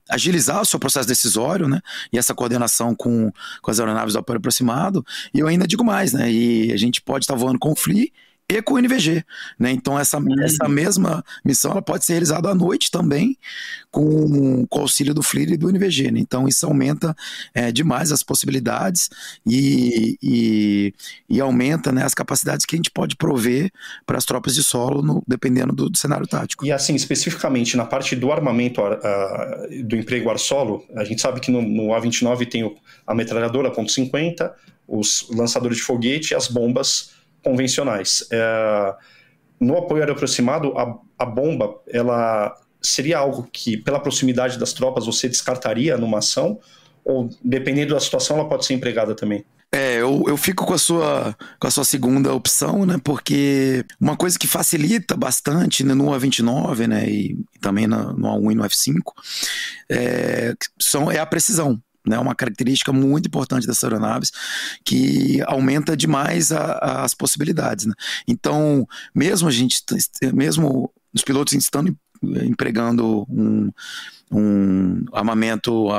agilizar o seu processo decisório, né? E essa coordenação com as aeronaves do apoio aproximado. E eu ainda digo mais, né? E a gente pode estar voando com o FLIR e com o NVG, né? Então essa mesma missão ela pode ser realizada à noite também com o auxílio do FLIR e do NVG, né? Então isso aumenta demais as possibilidades e aumenta, né, as capacidades que a gente pode prover para as tropas de solo dependendo do cenário tático. E assim, especificamente na parte do armamento do emprego ar-solo, a gente sabe que no A-29 tem a metralhadora .50, os lançadores de foguete e as bombas convencionais. No apoio aéreo aproximado, a bomba, ela seria algo que, pela proximidade das tropas, você descartaria numa ação? Ou, dependendo da situação, ela pode ser empregada também? Eu fico com a sua segunda opção, né? Porque uma coisa que facilita bastante, né, no A-29, né, e também no A1 e no F-5, é a precisão. É uma característica muito importante dessas aeronaves que aumenta demais as possibilidades, né? Então, mesmo os pilotos estando empregando um armamento,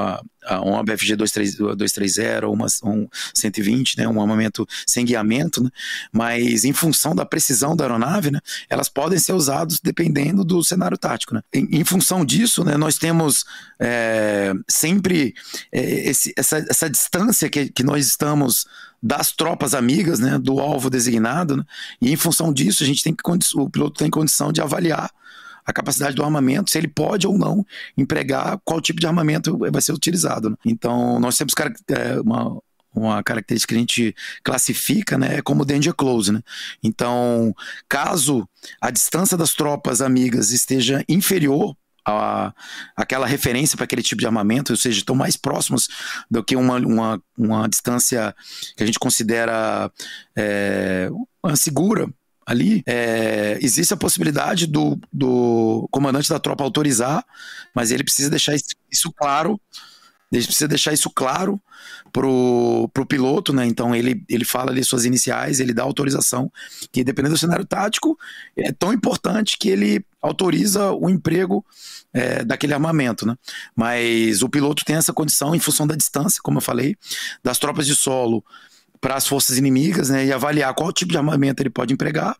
um ABFG 230, um 120, né, um armamento sem guiamento, né, mas em função da precisão da aeronave, né, elas podem ser usadas dependendo do cenário tático, né. Em função disso, né, nós temos sempre essa distância que nós estamos das tropas amigas, né, do alvo designado, né, e em função disso o piloto tem condição de avaliar a capacidade do armamento, se ele pode ou não empregar qual tipo de armamento vai ser utilizado, né? Então, nós temos uma característica que a gente classifica, né, como danger close, né? Então, caso a distância das tropas amigas esteja inferior aquela referência para aquele tipo de armamento, ou seja, estão mais próximos do que uma distância que a gente considera segura, ali, existe a possibilidade do comandante da tropa autorizar, mas ele precisa deixar isso claro. Ele precisa deixar isso claro pro piloto, né? Então ele fala ali suas iniciais, ele dá autorização, que dependendo do cenário tático, é tão importante que ele autoriza o emprego daquele armamento, né? Mas o piloto tem essa condição em função da distância, como eu falei, das tropas de solo para as forças inimigas, né, e avaliar qual tipo de armamento ele pode empregar,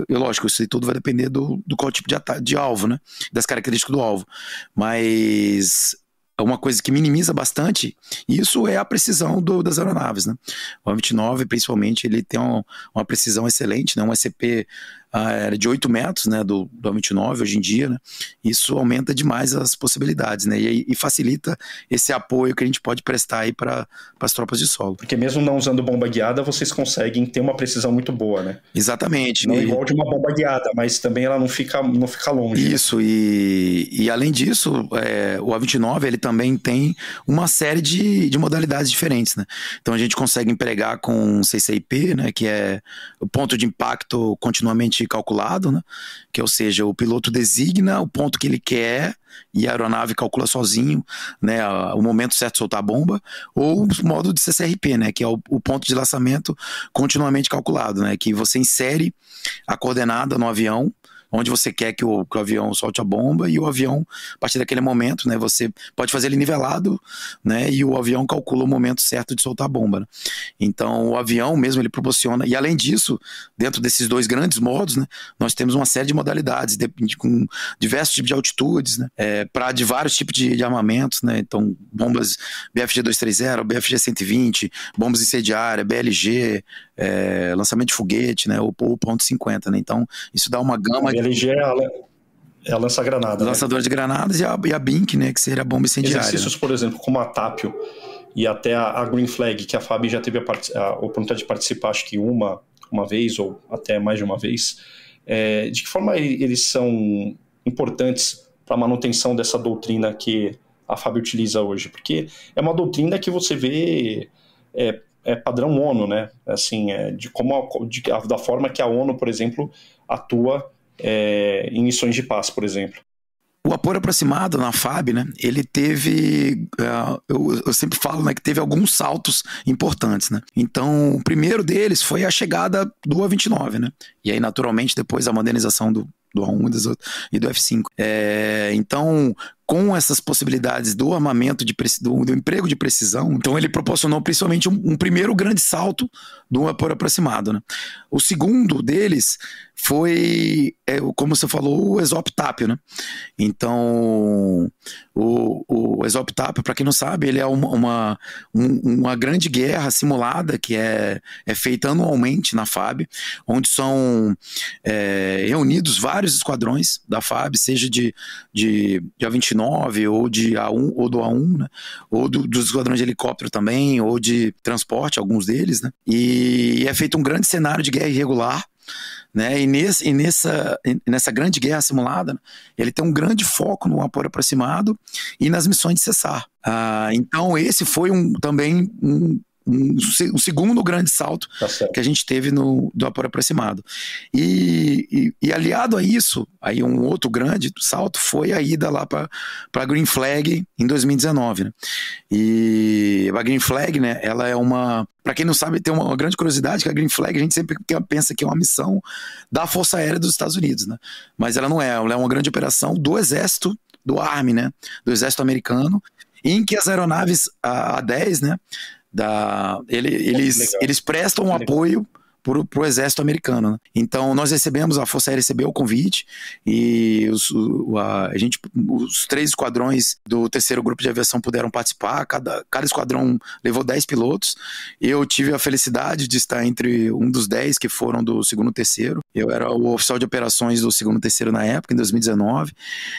lógico, isso tudo vai depender do qual tipo de alvo, né, das características do alvo, mas uma coisa que minimiza bastante isso é a precisão das aeronaves, né. O A-29, principalmente, ele tem uma precisão excelente, né, um SCP de 8 metros, né, do A-29 hoje em dia, né, isso aumenta demais as possibilidades, né, e facilita esse apoio que a gente pode prestar aí para as tropas de solo. Porque mesmo não usando bomba guiada, vocês conseguem ter uma precisão muito boa, né? Exatamente. Não igual de uma bomba guiada, mas também ela não fica longe. Isso, né? E além disso, o A-29, ele também tem uma série de modalidades diferentes, né? Então a gente consegue empregar com CCIP, né, que é o ponto de impacto continuamente calculado, né? Que, ou seja, o piloto designa o ponto que ele quer e a aeronave calcula sozinho, né, o momento certo de soltar a bomba, ou o modo de CCRP, né, que é o ponto de lançamento continuamente calculado, né, que você insere a coordenada no avião, onde você quer que o avião solte a bomba, e o avião, a partir daquele momento, né, você pode fazer ele nivelado, né, e o avião calcula o momento certo de soltar a bomba, né? Então o avião mesmo, ele proporciona, e além disso, dentro desses dois grandes modos, né, nós temos uma série de modalidades, com diversos tipos de altitudes, né, para de vários tipos de armamentos, né, então bombas BFG-230, BFG-120, bombas incendiárias, BLG, lançamento de foguete, né, ou ponto .50, né, então isso dá uma gama. A BLG é a lança-granada. Lançador, né, de granadas, e a BINC, né, que seria a bomba incendiária. Exercícios, né, por exemplo, como a TAPIO e até a Green Flag, que a FAB já teve a oportunidade de participar, acho que uma vez ou até mais de uma vez, de que forma eles são importantes para a manutenção dessa doutrina que a FAB utiliza hoje? Porque é uma doutrina que você vê padrão ONU, né? Assim, da forma que a ONU, por exemplo, atua em missões de paz, por exemplo. O apoio aproximado na FAB, né, ele teve, eu sempre falo, né, que teve alguns saltos importantes, né. Então, o primeiro deles foi a chegada do A-29, né, e aí, naturalmente, depois a modernização do A-1 e do F-5. Então, com essas possibilidades do armamento, do emprego de precisão, então ele proporcionou principalmente um primeiro grande salto do apoio aproximado, né? O segundo deles foi, como você falou, o ESOP-TAPIO, né? Então, o ESOP-TAPIO, para quem não sabe, ele é uma grande guerra simulada que é feita anualmente na FAB, onde são reunidos vários esquadrões da FAB, seja de A-29 ou de A1 ou do A1, né? Ou dos esquadrões de helicóptero também, ou de transporte, alguns deles, né? E é feito um grande cenário de guerra irregular, né? E nessa grande guerra simulada, né, ele tem um grande foco no apoio aproximado e nas missões de cessar. Então esse foi também um segundo grande salto que a gente teve do apoio aproximado. E aliado a isso, aí um outro grande salto foi a ida lá para a Green Flag em 2019. Né? E a Green Flag, né, ela é para quem não sabe, tem uma grande curiosidade, que a Green Flag a gente sempre pensa que é uma missão da Força Aérea dos Estados Unidos, né? Mas ela não é, ela é uma grande operação do Exército, do Army, né? Do Exército Americano, em que as aeronaves A-10, né? Eles prestam um apoio para o Exército Americano, né? Então nós recebemos, a Força Aérea recebeu o convite e os 3 esquadrões do terceiro grupo de aviação puderam participar, cada esquadrão levou 10 pilotos. Eu tive a felicidade de estar entre um dos 10 que foram do segundo e terceiro. Eu era o oficial de operações do segundo e terceiro na época, em 2019.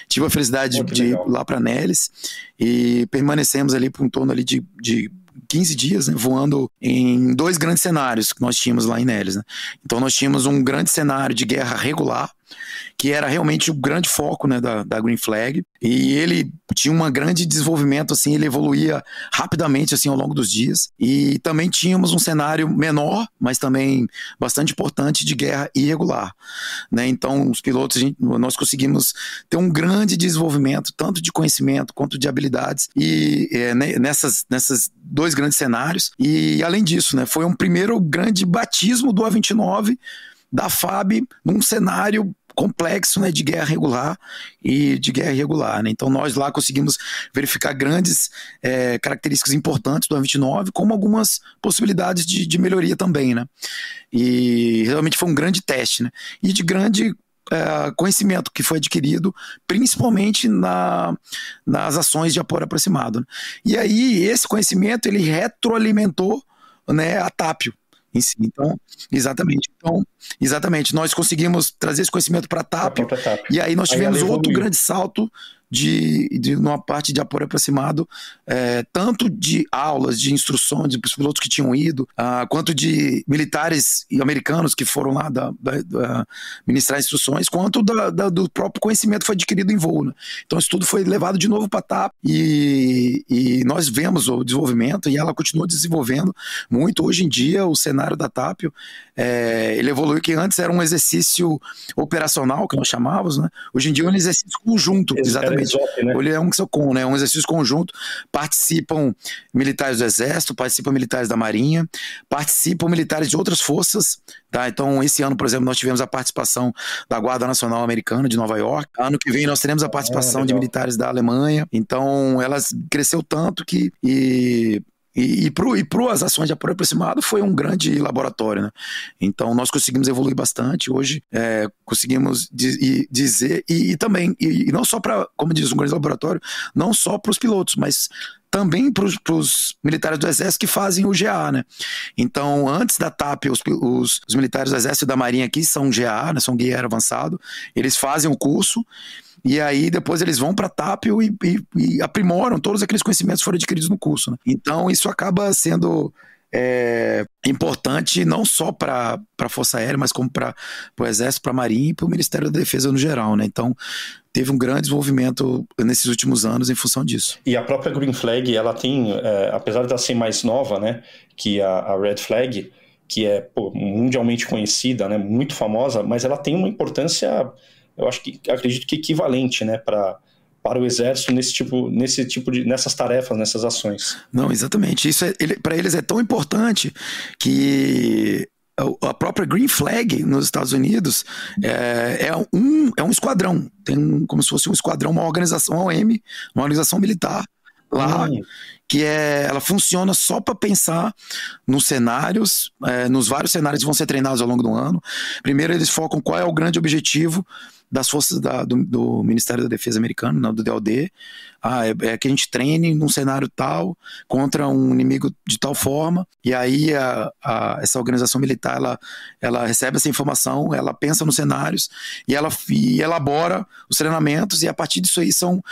Tive a felicidade de ir lá para Neles e permanecemos ali por um torno ali de 15 dias, né, voando em 2 grandes cenários que nós tínhamos lá em Neles, né? Então nós tínhamos um grande cenário de guerra regular, que era realmente o grande foco, né, da Green Flag, e ele tinha um grande desenvolvimento, assim, ele evoluía rapidamente assim, ao longo dos dias, e também tínhamos um cenário menor, mas também bastante importante, de guerra irregular, né? Então os pilotos, nós conseguimos ter um grande desenvolvimento, tanto de conhecimento quanto de habilidades, e nessas 2 grandes cenários, e além disso, né, foi um primeiro grande batismo do A-29 da FAB num cenário complexo, né, de guerra regular e de guerra irregular, né? Então nós lá conseguimos verificar grandes características importantes do A-29, como algumas possibilidades de melhoria também, né? E realmente foi um grande teste, né? E de grande conhecimento que foi adquirido principalmente nas ações de apoio aproximado, né? E aí esse conhecimento ele retroalimentou, né, a TAPIO em si. Então, exatamente, nós conseguimos trazer esse conhecimento para a TAPIO, e aí nós tivemos outro grande salto de uma parte de apoio aproximado, tanto de aulas, de instruções dos pilotos que tinham ido, quanto de militares americanos que foram lá ministrar instruções, quanto do próprio conhecimento que foi adquirido em voo, né? Então isso tudo foi levado de novo para a TAP e nós vemos o desenvolvimento e ela continua desenvolvendo muito. Hoje em dia o cenário da TAP ele evoluiu, que antes era um exercício operacional, que nós chamávamos, né? Hoje em dia é um exercício conjunto, exatamente. Né? Ele é um exercício conjunto, participam militares do Exército, participam militares da Marinha, participam militares de outras forças, tá? Então esse ano, por exemplo, nós tivemos a participação da Guarda Nacional Americana de Nova York, ano que vem nós teremos a participação de militares da Alemanha, então ela cresceu tanto que E para as ações de apoio aproximado foi um grande laboratório, né? Então nós conseguimos evoluir bastante. Hoje conseguimos dizer, e também, e não só para, como diz, um grande laboratório, não só para os pilotos, mas também para os militares do Exército que fazem o GA, né? Então, antes da TAP, os militares do Exército e da Marinha aqui são GA, né? São Guia Aéreo Avançado, eles fazem o curso. E aí depois eles vão para a TAP e aprimoram todos aqueles conhecimentos que foram adquiridos no curso, né? Então isso acaba sendo importante não só para a Força Aérea, mas como para o Exército, para a Marinha e para o Ministério da Defesa no geral, né? Então teve um grande desenvolvimento nesses últimos anos em função disso. E a própria Green Flag, ela tem, apesar de ela ser mais nova, né, que a Red Flag, que é mundialmente conhecida, né, muito famosa, mas ela tem uma importância, eu acredito que equivalente, né, para o Exército nessas tarefas, nessas ações. Não, exatamente. Isso para eles é tão importante que a própria Green Flag nos Estados Unidos é um esquadrão, tem como se fosse um esquadrão, uma organização OM, uma organização militar lá, que ela funciona só para pensar nos cenários, nos vários cenários que vão ser treinados ao longo do ano. Primeiro eles focam qual é o grande objetivo das forças do Ministério da Defesa americano, não, do DoD, que a gente treine num cenário tal, contra um inimigo de tal forma, e aí essa organização militar, ela recebe essa informação, ela pensa nos cenários, e ela elabora os treinamentos, e a partir disso aí são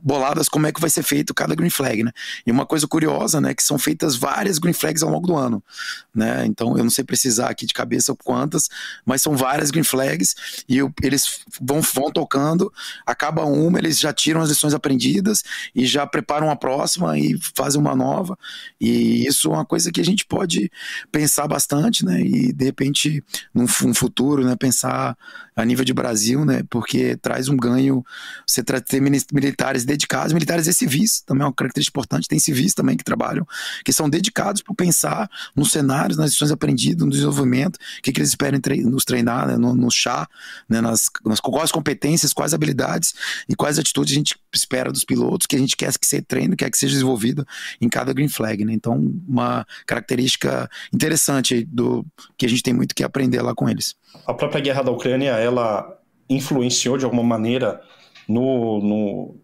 boladas como é que vai ser feito cada Green Flag, né? E uma coisa curiosa, né, que são feitas várias Green Flags ao longo do ano, né? Então eu não sei precisar aqui de cabeça quantas, mas são várias Green Flags e eles vão tocando, acaba uma, eles já tiram as lições aprendidas e já preparam a próxima e fazem uma nova, e isso é uma coisa que a gente pode pensar bastante, né? E de repente num futuro, né, pensar a nível de Brasil, né? Porque traz um ganho você ter militares dedicados, militares e civis, também é uma característica importante, tem civis também que trabalham, que são dedicados para pensar nos cenários, nas lições aprendidas, no desenvolvimento, o que eles esperam nos treinar, né, no chá, né, quais competências, quais habilidades e quais atitudes a gente espera dos pilotos, que a gente quer que seja treino, quer que seja desenvolvido em cada Green Flag, né? Então, uma característica interessante que a gente tem muito que aprender lá com eles. A própria guerra da Ucrânia, ela influenciou de alguma maneira no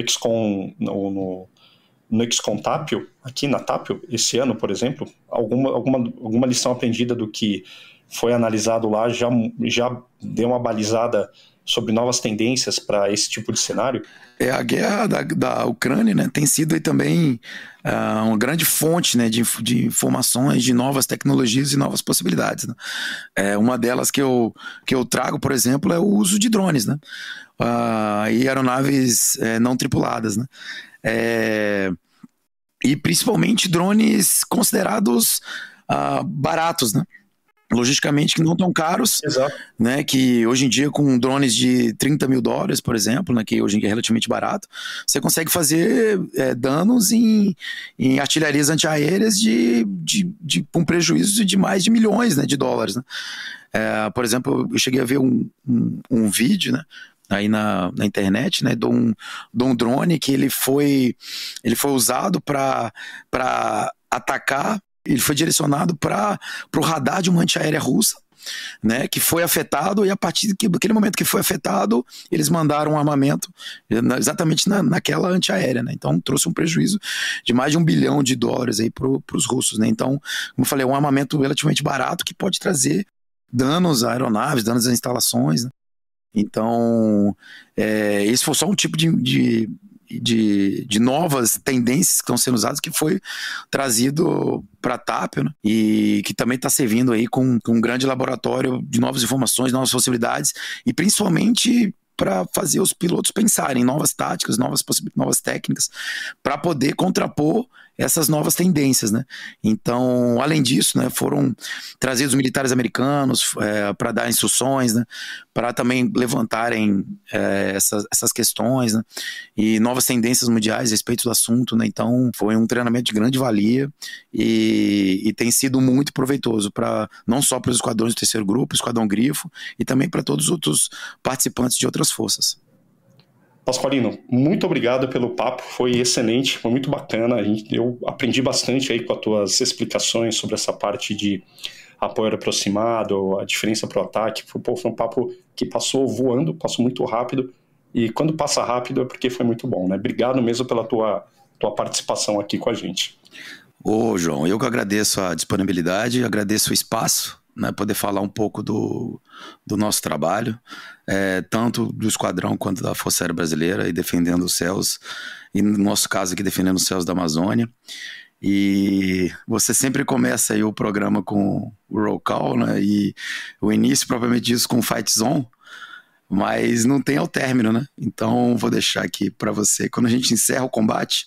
XCOM, no XCOM Tapio, aqui na Tapio, esse ano, por exemplo, alguma lição aprendida do que foi analisado lá já deu uma balizada sobre novas tendências para esse tipo de cenário? A guerra da Ucrânia, né, tem sido aí também uma grande fonte, né, de informações, de novas tecnologias e novas possibilidades, né? Uma delas que eu trago, por exemplo, é o uso de drones, né? E aeronaves não tripuladas, né? E principalmente drones considerados baratos, né? Logisticamente que não tão caros. Exato. Né, que hoje em dia com drones de $30 mil, por exemplo, né, que hoje em dia é relativamente barato, você consegue fazer danos em artilharias antiaéreas com prejuízo de mais de milhões, né, de dólares, né? Por exemplo, eu cheguei a ver um vídeo, né, aí na internet, né, de um drone que ele foi usado para atacar. Ele foi direcionado para o radar de uma antiaérea russa, né, que foi afetado, e a partir daquele momento que foi afetado, eles mandaram um armamento exatamente naquela antiaérea, né? Então trouxe um prejuízo de mais de $1 bilhão aí para os russos, né? Então, como eu falei, é um armamento relativamente barato que pode trazer danos a aeronaves, danos a instalações, né? Então, esse foi só um tipo de novas tendências que estão sendo usadas, que foi trazido para a Tapio, né? E que também está servindo aí com um grande laboratório de novas informações, novas possibilidades, e principalmente para fazer os pilotos pensarem em novas táticas, novas técnicas, para poder contrapor essas novas tendências, né? Então, além disso, né, foram trazidos militares americanos para dar instruções, né, para também levantarem essas questões, né, e novas tendências mundiais a respeito do assunto, né? Então, foi um treinamento de grande valia e tem sido muito proveitoso não só para os esquadrões do terceiro grupo, o Esquadrão Grifo, e também para todos os outros participantes de outras forças. Pasqualino, muito obrigado pelo papo, foi excelente, foi muito bacana, eu aprendi bastante aí com as tuas explicações sobre essa parte de apoio aproximado, a diferença para o ataque. Foi um papo que passou voando, passou muito rápido, e quando passa rápido é porque foi muito bom, né? Obrigado mesmo pela tua participação aqui com a gente. Ô, João, eu que agradeço a disponibilidade, agradeço o espaço, né, poder falar um pouco do nosso trabalho, tanto do Esquadrão quanto da Força Aérea Brasileira, e defendendo os céus, e no nosso caso aqui defendendo os céus da Amazônia. E você sempre começa aí o programa com o roll call, né, e o início propriamente disso com o Fight Zone, mas não tem ao término, né? Então vou deixar aqui para você, quando a gente encerra o combate,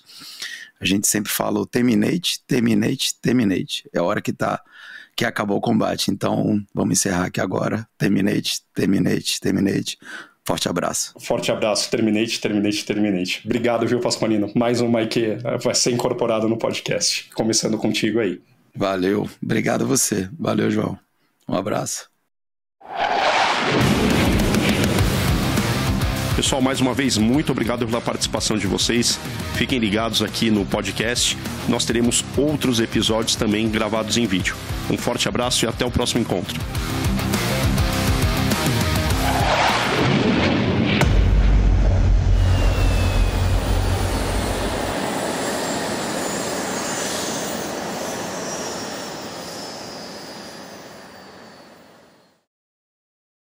a gente sempre fala o terminate, terminate, terminate. É a hora que acabou o combate. Então, vamos encerrar aqui agora. Terminate, terminate, terminate. Forte abraço. Forte abraço. Terminate, terminate, terminate. Obrigado, viu, Pasqualino? Mais um Mike vai ser incorporado no podcast. Começando contigo aí. Valeu. Obrigado a você. Valeu, João. Um abraço. Pessoal, mais uma vez, muito obrigado pela participação de vocês. Fiquem ligados aqui no podcast. Nós teremos outros episódios também gravados em vídeo. Um forte abraço e até o próximo encontro.